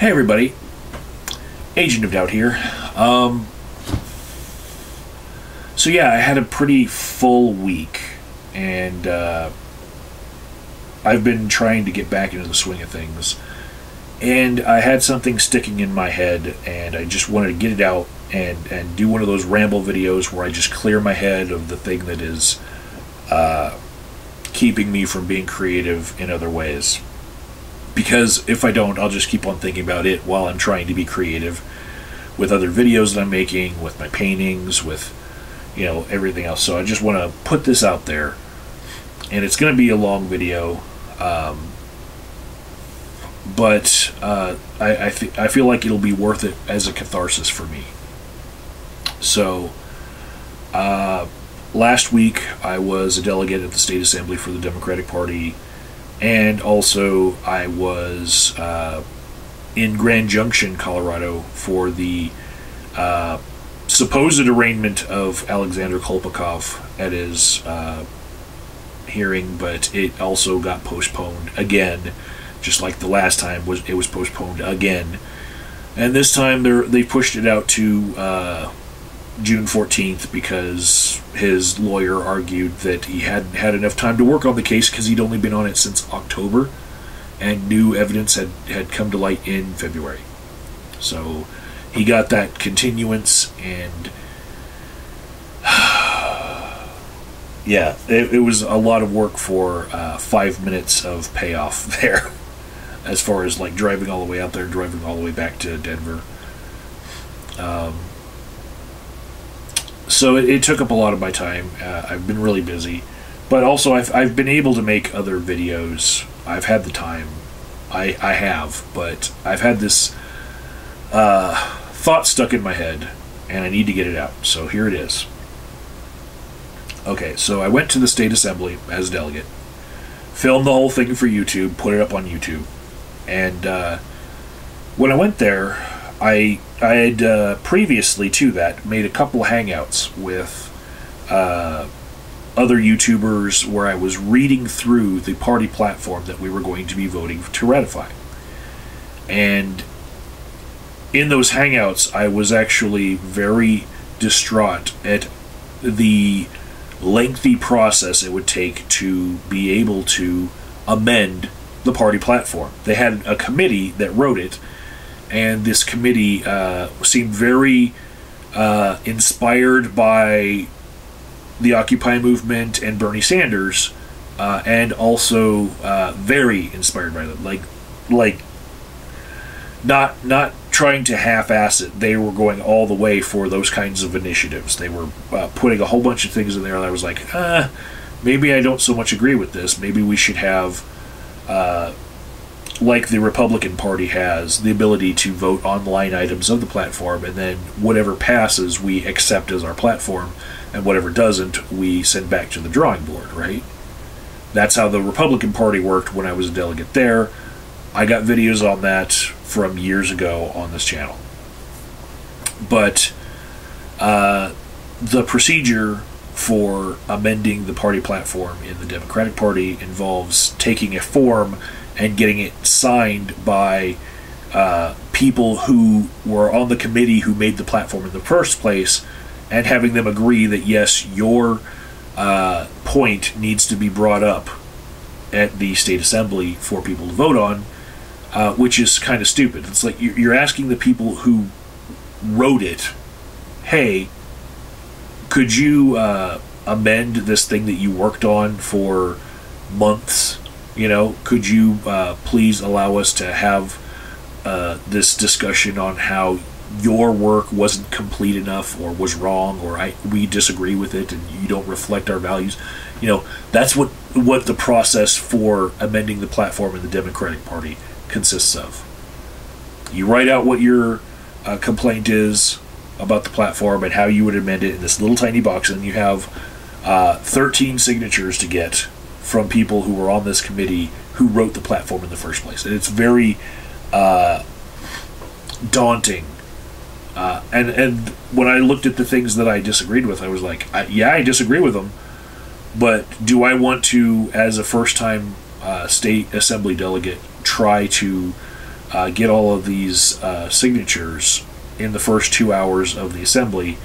Hey everybody, Agent of Doubt here. So yeah, I had a pretty full week, and I've been trying to get back into the swing of things. And I had something sticking in my head, and I just wanted to get it out and do one of those ramble videos where I just clear my head of the thing that is keeping me from being creative in other ways. Because if I don't, I'll just keep on thinking about it while I'm trying to be creative with other videos that I'm making, with my paintings, with, you know, everything else. So I just want to put this out there. And it's going to be a long video. But I feel like it'll be worth it as a catharsis for me. So, last week I was a delegate at the State Assembly for the Democratic Party. And also, I was in Grand Junction, Colorado, for the supposed arraignment of Alexander Kolpakov at his hearing, but it also got postponed again, just like the last time it was postponed again. And this time they pushed it out to June 14th because his lawyer argued that he hadn't had enough time to work on the case because he'd only been on it since October, and new evidence had come to light in February. So he got that continuance, and yeah, it was a lot of work for 5 minutes of payoff there, as far as like driving all the way out there, driving all the way back to Denver. So it took up a lot of my time. I've been really busy, but also I've been able to make other videos. I've had the time. I have, but I've had this thought stuck in my head, and I need to get it out. So here it is. Okay, so I went to the State Assembly as a delegate, filmed the whole thing for YouTube, put it up on YouTube, and when I went there, I had previously to that made a couple hangouts with other YouTubers where I was reading through the party platform that we were going to be voting to ratify. And in those hangouts, I was actually very distraught at the lengthy process it would take to be able to amend the party platform. They had a committee that wrote it, and this committee seemed very inspired by the Occupy movement and Bernie Sanders, and also very inspired by them. Like not trying to half-ass it. They were going all the way for those kinds of initiatives. They were putting a whole bunch of things in there, and I was like, maybe I don't so much agree with this. Maybe we should have, like the Republican Party has, the ability to vote on line items of the platform, and then whatever passes we accept as our platform, and whatever doesn't we send back to the drawing board, right? That's how the Republican Party worked when I was a delegate there. I got videos on that from years ago on this channel. But the procedure for amending the party platform in the Democratic Party involves taking a form and getting it signed by people who were on the committee who made the platform in the first place, and having them agree that yes, your point needs to be brought up at the State Assembly for people to vote on, which is kind of stupid. It's like you're asking the people who wrote it, hey, could you amend this thing that you worked on for months? You know, could you please allow us to have this discussion on how your work wasn't complete enough, or was wrong, or we disagree with it, and you don't reflect our values? You know, that's what the process for amending the platform in the Democratic Party consists of. You write out what your complaint is about the platform and how you would amend it in this little tiny box, and you have 13 signatures to get from people who were on this committee who wrote the platform in the first place. And it's very daunting. And when I looked at the things that I disagreed with, I was like, yeah, I disagree with them, but do I want to, as a first-time state assembly delegate, try to get all of these signatures in the first 2 hours of the assembly,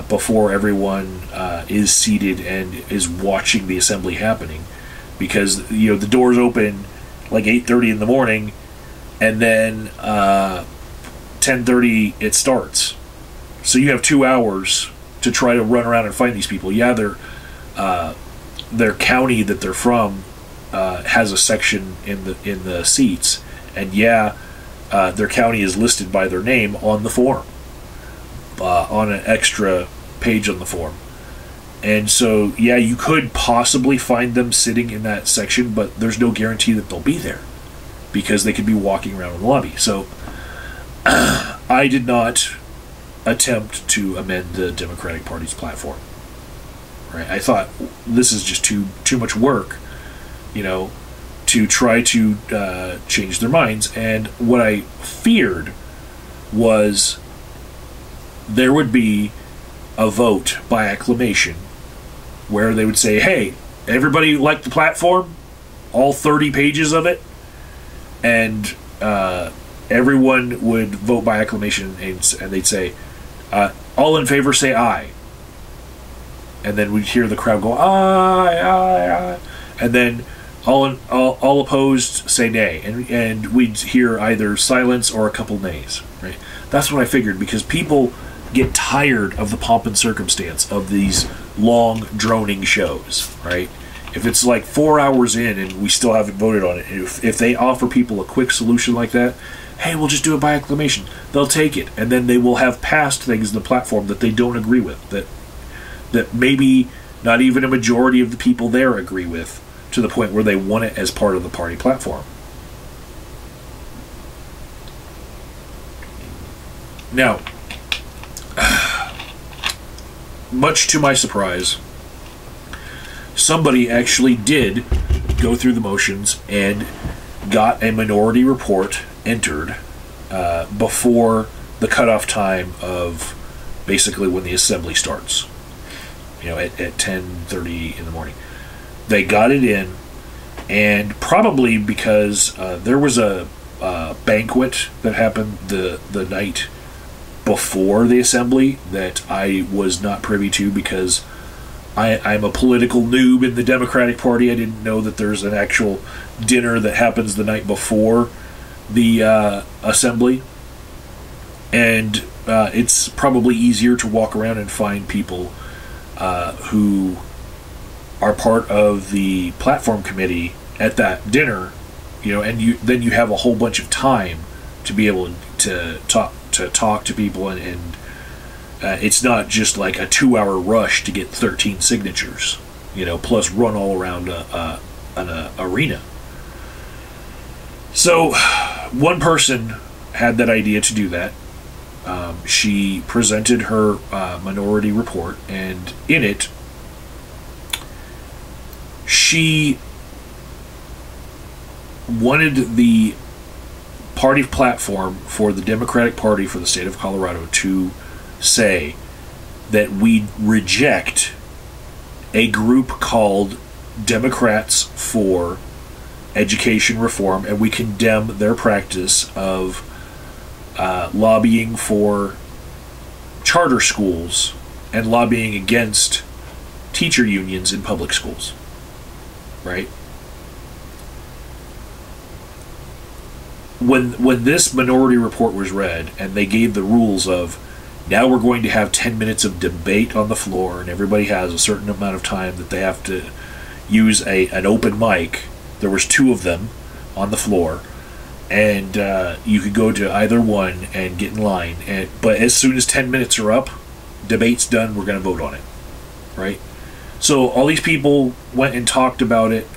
before everyone is seated and is watching the assembly happening, because the doors open like 8:30 in the morning, and then 10:30 it starts. So you have 2 hours to try to run around and find these people. Yeah, their county that they're from has a section in the seats, and their county is listed by their name on the form, on an extra page on the form. And so, you could possibly find them sitting in that section, but there's no guarantee that they'll be there, because they could be walking around in the lobby. So I did not attempt to amend the Democratic Party's platform. Right? I thought this is just too much work, to try to change their minds. And what I feared was there would be a vote by acclamation where they would say, hey, everybody like the platform? All 30 pages of it? And everyone would vote by acclamation, and they'd say, all in favor say aye. And then we'd hear the crowd go, aye, aye, aye. And then all opposed say nay. And we'd hear either silence or a couple nays. Right? That's what I figured, because people get tired of the pomp and circumstance of these long, droning shows, right? If it's like 4 hours in and we still haven't voted on it, if they offer people a quick solution like that, hey, we'll just do it by acclamation, they'll take it, and then they will have passed things in the platform that they don't agree with, that maybe not even a majority of the people there agree with, to the point where they want it as part of the party platform. Now, much to my surprise, somebody actually did go through the motions and got a minority report entered before the cutoff time of basically when the assembly starts, at 10:30 in the morning. They got it in, and probably because there was a banquet that happened the night before the assembly that I was not privy to, because I'm a political noob in the Democratic Party. I didn't know that there's an actual dinner that happens the night before the assembly. And it's probably easier to walk around and find people who are part of the platform committee at that dinner, and then you have a whole bunch of time to be able to talk to people, and it's not just like a 2-hour rush to get 13 signatures, plus run all around an arena. So one person had that idea to do that. She presented her minority report, and in it, she wanted the party platform for the Democratic Party for the state of Colorado to say that we reject a group called Democrats for Education Reform, and we condemn their practice of lobbying for charter schools and lobbying against teacher unions in public schools. Right? When this minority report was read, and they gave the rules of, now we're going to have 10 minutes of debate on the floor, and everybody has a certain amount of time that they have to use an open mic. There was 2 of them on the floor, and you could go to either one and get in line. But as soon as 10 minutes are up, debate's done, we're going to vote on it. Right? So all these people went and talked about it.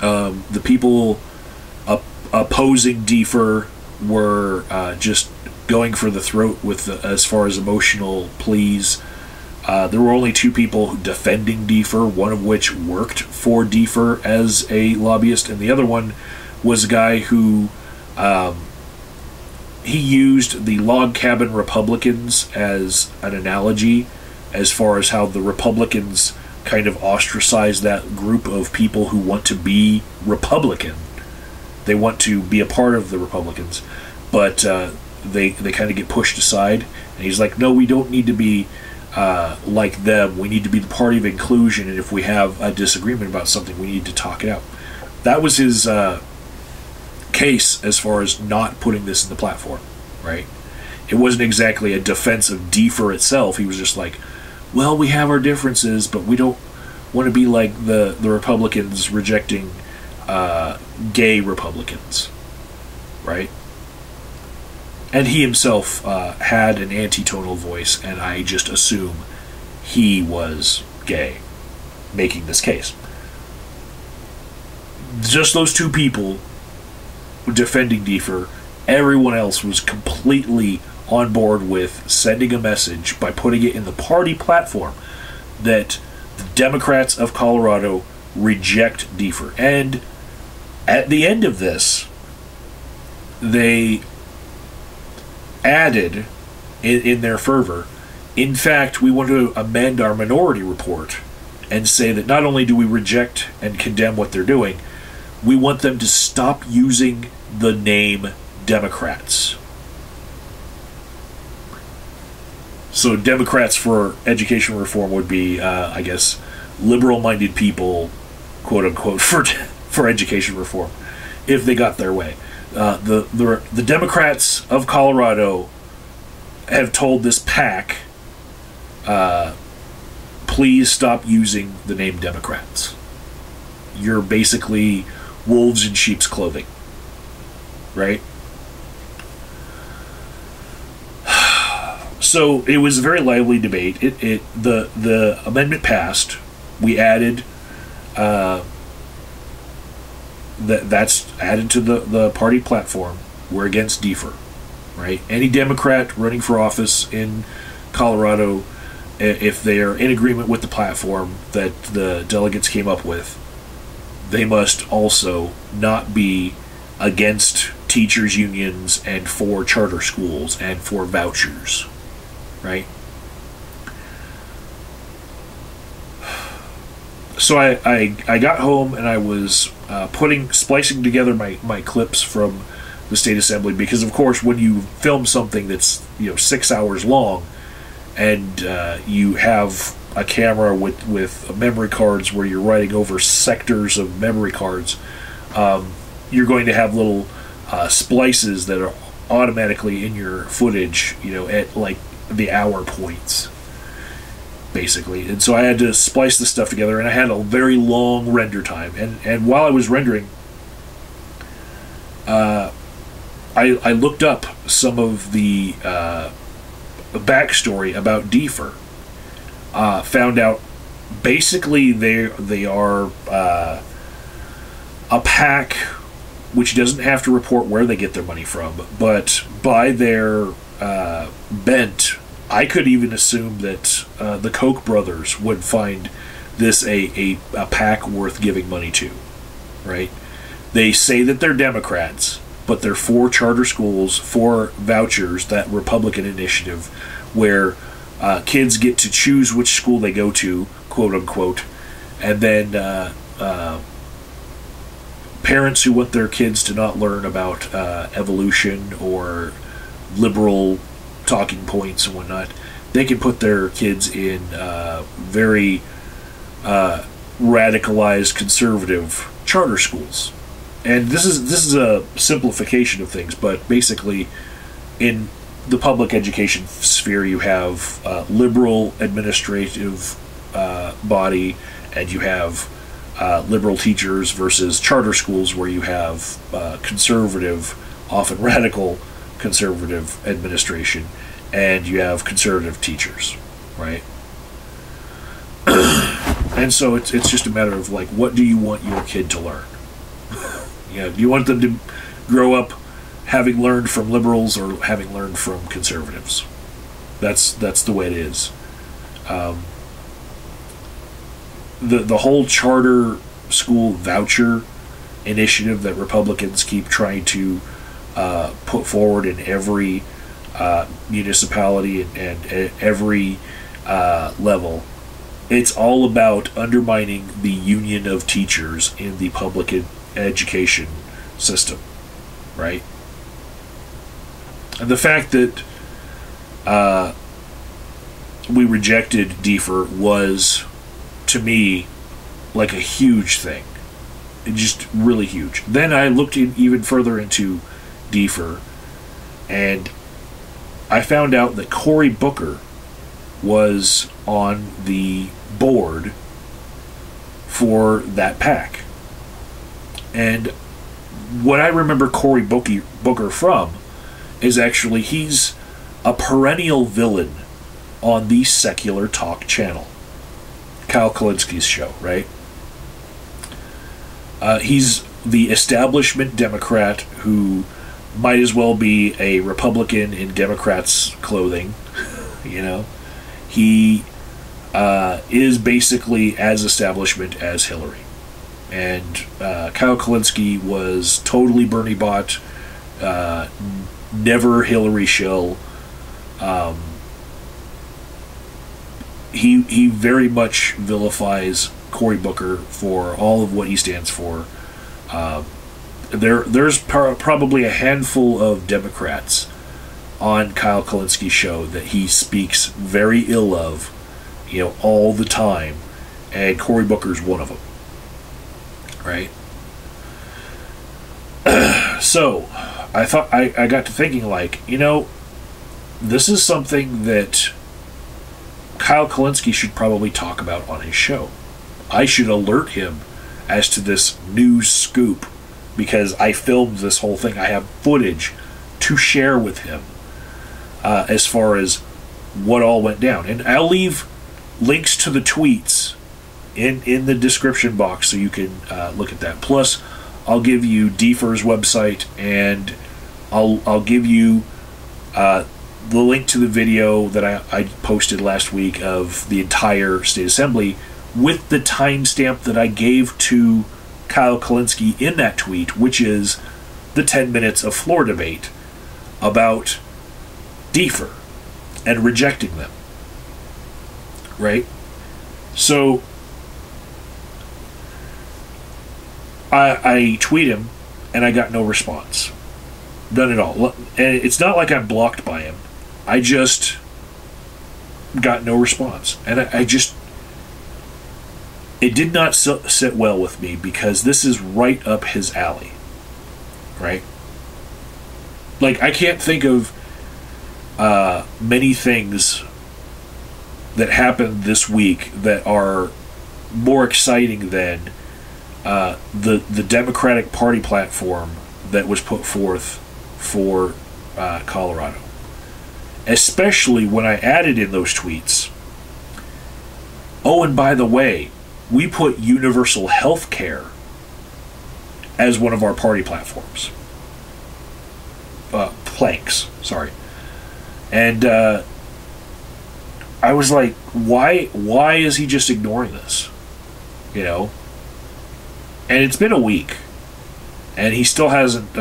The people opposing DFER were just going for the throat with as far as emotional pleas. There were only 2 people defending DFER, one of which worked for DFER as a lobbyist, and the other one was a guy who he used the log cabin Republicans as an analogy as far as how the Republicans kind of ostracize that group of people who want to be Republican, They want to be a part of the Republicans, but they kind of get pushed aside. And he's like, no, we don't need to be like them. We need to be the party of inclusion, and if we have a disagreement about something, we need to talk it out. That was his case as far as not putting this in the platform, right? It wasn't exactly a defense of DFER itself. He was just like, well, we have our differences, but we don't want to be like the Republicans rejecting gay Republicans, right? And he himself had an anti-tonal voice, and I just assume he was gay, making this case. Just those two people defending DFER. Everyone else was completely on board with sending a message by putting it in the party platform that the Democrats of Colorado reject DFER. And at the end of this, they added in their fervor, in fact, we want to amend our minority report and say that not only do we reject and condemn what they're doing, we want them to stop using the name Democrats. So Democrats for education reform would be, I guess, liberal-minded people, quote-unquote, for education reform, if they got their way. The Democrats of Colorado have told this PAC, please stop using the name Democrats. You're basically wolves in sheep's clothing, right? So it was a very lively debate. The amendment passed. We added that's added to the party platform. We're against DFER, right? Any Democrat running for office in Colorado, if they are in agreement with the platform that the delegates came up with, they must also not be against teachers' unions and for charter schools and for vouchers, right? So I got home and I was splicing together my clips from the State Assembly, because of course when you film something that's 6 hours long and you have a camera with memory cards where you're writing over sectors of memory cards, you're going to have little splices that are automatically in your footage, at like the hour points, basically. And so I had to splice this stuff together, and I had a very long render time. And while I was rendering, I looked up some of the backstory about DFER. Found out basically they are a PAC which doesn't have to report where they get their money from, but by their bent, I could even assume that the Koch brothers would find this a PAC worth giving money to, right? They say that they're Democrats, but they're for charter schools, for vouchers, that Republican initiative where kids get to choose which school they go to, quote unquote, and then parents who want their kids to not learn about evolution or liberal talking points and whatnot, they can put their kids in very radicalized conservative charter schools. And this is a simplification of things, but basically in the public education sphere you have liberal administrative body, and you have liberal teachers versus charter schools where you have conservative, often radical conservative administration, and you have conservative teachers, right? And so it's just a matter of like, what do you want your kid to learn? Do you want them to grow up having learned from liberals or having learned from conservatives? That's the way it is. The whole charter school voucher initiative that Republicans keep trying to put forward in every municipality and every level, it's all about undermining the union of teachers in the public education system, right? And the fact that we rejected DFER was, to me, like a huge thing. Just really huge. Then I looked even further into DFER, and I found out that Cory Booker was on the board for that PAC. And what I remember Cory Booker from is actually he's a perennial villain on the Secular Talk channel, Kyle Kulinski's show, right? He's the establishment Democrat who might as well be a Republican in Democrats' clothing. You know, he is basically as establishment as Hillary. And Kyle Kulinski was totally Bernie bot, never Hillary shill. He very much vilifies Cory Booker for all of what he stands for. There's probably a handful of Democrats on Kyle Kulinski's show that he speaks very ill of, you know, all the time, and Cory Booker's one of them, right? So I thought I got to thinking, like, you know, this is something that Kyle Kulinski should probably talk about on his show. I should alert him as to this news scoop, because I filmed this whole thing. I have footage to share with him as far as what all went down. And I'll leave links to the tweets in the description box so you can look at that. Plus, I'll give you DFER's website, and I'll give you the link to the video that I posted last week of the entire State Assembly, with the timestamp that I gave to Kyle Kulinski in that tweet, which is the 10 minutes of floor debate about DFER and rejecting them. Right? So I tweet him, and I got no response. None at all. And it's not like I'm blocked by him. I just got no response. And I just... It did not sit well with me, because this is right up his alley. Right? Like, I can't think of many things that happened this week that are more exciting than the Democratic Party platform that was put forth for Colorado. Especially when I added in those tweets, oh, and by the way, we put universal health care as one of our party platforms. Planks, sorry. And I was like, why is he just ignoring this? You know? And it's been a week, and he still hasn't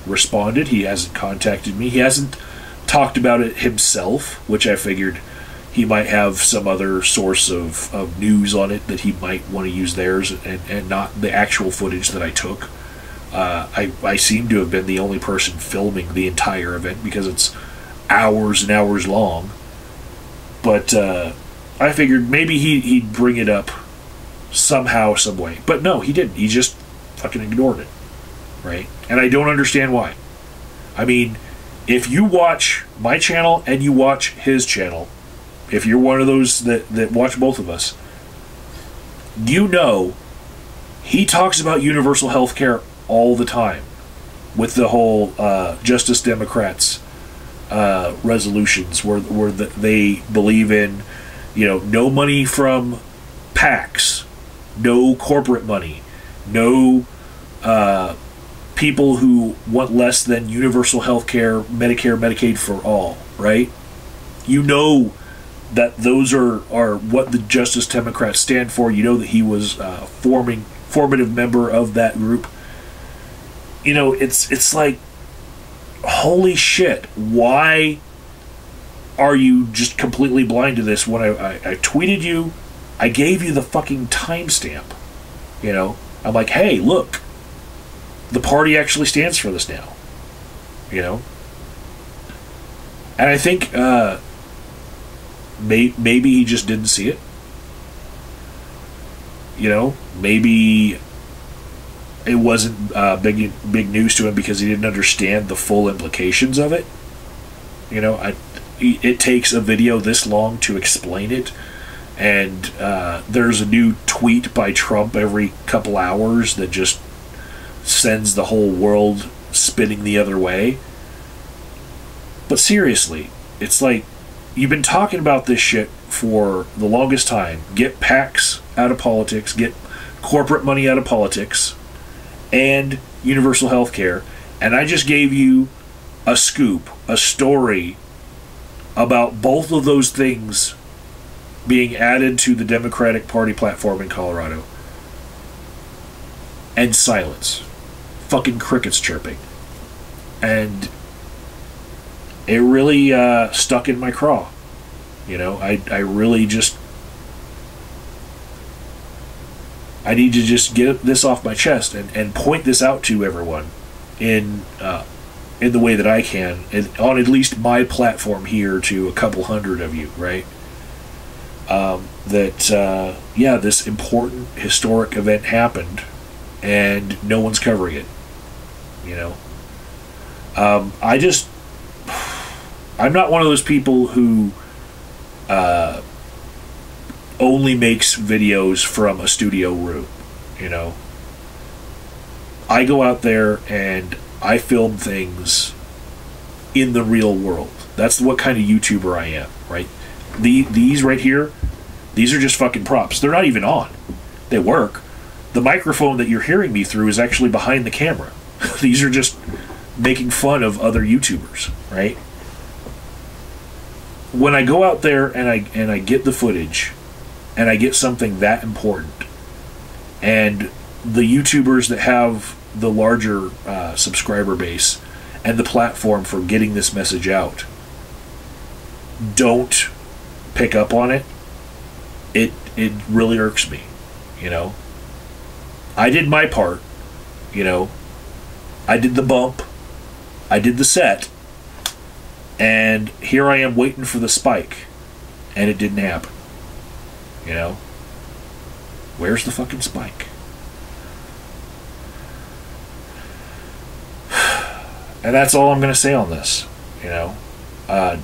responded. He hasn't contacted me. He hasn't talked about it himself, which I figured he might have some other source of news on it that he might want to use theirs, and not the actual footage that I took. I seem to have been the only person filming the entire event, because it's hours and hours long. But I figured maybe he'd bring it up somehow, some way. But no, he didn't. He just fucking ignored it. Right? And I don't understand why. I mean, if you watch my channel and you watch his channel, if you're one of those that watch both of us, you know he talks about universal health care all the time with the whole Justice Democrats resolutions where they believe in, you know, no money from PACs, no corporate money, no people who want less than universal health care, Medicare, Medicaid for all, right? You know that those are what the Justice Democrats stand for. You know that he was a formative member of that group. You know, it's like, holy shit, why are you just completely blind to this? When I tweeted you, I gave you the fucking timestamp. You know, I'm like, hey, look, the party actually stands for this now. You know? And I think maybe he just didn't see it. You know? Maybe it wasn't big news to him because he didn't understand the full implications of it. You know, it takes a video this long to explain it. And there's a new tweet by Trump every couple hours that just sends the whole world spinning the other way. But seriously, it's like, you've been talking about this shit for the longest time. Get PACs out of politics, get corporate money out of politics, and universal health care. And I just gave you a scoop, a story about both of those things being added to the Democratic Party platform in Colorado. And silence. Fucking crickets chirping. And it really stuck in my craw. You know, I really just... I need to just get this off my chest and point this out to everyone in the way that I can, on at least my platform here to a couple hundred of you, right? Yeah, this important historic event happened and no one's covering it, you know. I'm not one of those people who only makes videos from a studio room, you know. I go out there and I film things in the real world. That's what kind of YouTuber I am, right? These right here, these are just fucking props. They're not even on. They work. The microphone that you're hearing me through is actually behind the camera. These are just making fun of other YouTubers, right? When I go out there and I get the footage and I get something that important, and the YouTubers that have the larger subscriber base and the platform for getting this message out don't pick up on it, it really irks me, you know. I did my part, you know. I did the bump, I did the set, and here I am waiting for the spike, and it didn't happen, you know. Where's the fucking spike? And that's all I'm going to say on this, you know.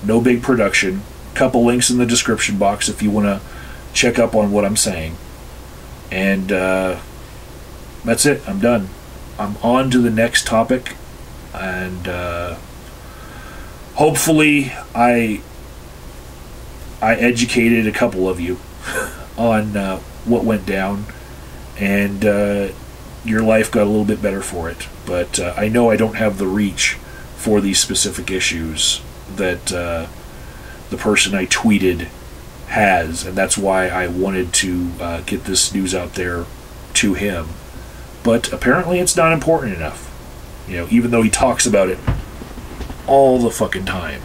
No big production. Couple links in the description box if you want to check up on what I'm saying. And that's it. I'm done. I'm on to the next topic. And hopefully I educated a couple of you on what went down. And your life got a little bit better for it. But I know I don't have the reach for these specific issues that the person I tweeted has, and that's why I wanted to get this news out there to him. But apparently it's not important enough, you know, even though he talks about it all the fucking time.